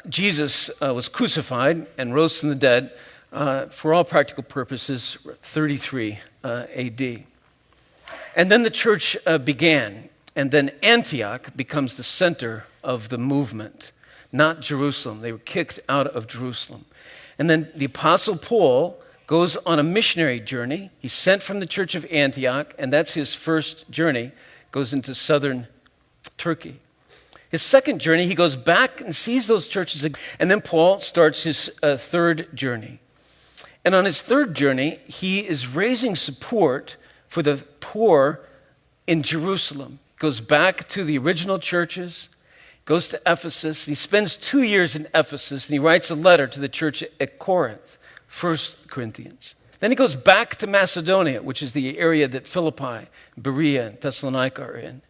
Jesus was crucified and rose from the dead for all practical purposes, 33 AD. And then the church began, and then Antioch becomes the center of the movement, not Jerusalem. They were kicked out of Jerusalem. And then the Apostle Paul goes on a missionary journey. He's sent from the church of Antioch, and that's his first journey, goes into southern Turkey. His second journey, he goes back and sees those churches again, and then Paul starts his third journey. And on his third journey, he is raising support for the poor in Jerusalem. Goes back to the original churches, goes to Ephesus. He spends 2 years in Ephesus, and he writes a letter to the church at Corinth, 1 Corinthians. Then he goes back to Macedonia, which is the area that Philippi, Berea, and Thessalonica are in.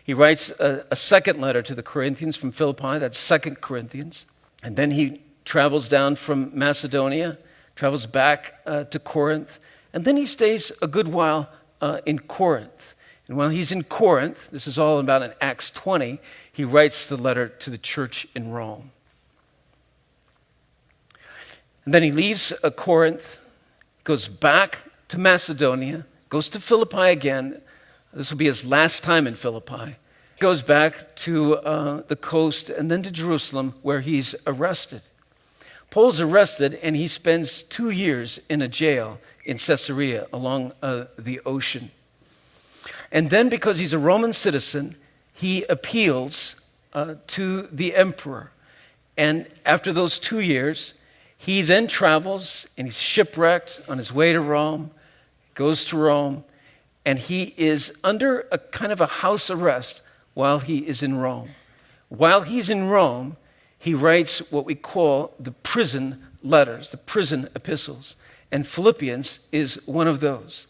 He writes a second letter to the Corinthians from Philippi, that's 2 Corinthians. And then he travels down from Macedonia, travels back to Corinth, and then he stays a good while in Corinth. And while he's in Corinth, this is all about in Acts 20, he writes the letter to the church in Rome. And then he leaves Corinth, goes back to Macedonia, goes to Philippi again. This will be his last time in Philippi. Goes back to the coast and then to Jerusalem, where he's arrested. Paul's arrested, and he spends 2 years in a jail in Caesarea along the ocean. And then, because he's a Roman citizen, he appeals to the emperor. And after those 2 years, he then travels, and he's shipwrecked on his way to Rome, goes to Rome, and he is under a kind of a house arrest while he is in Rome. While he's in Rome, he writes what we call the prison letters, the prison epistles. And Philippians is one of those.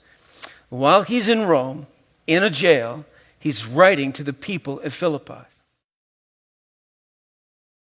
While he's in Rome, in a jail, he's writing to the people at Philippi.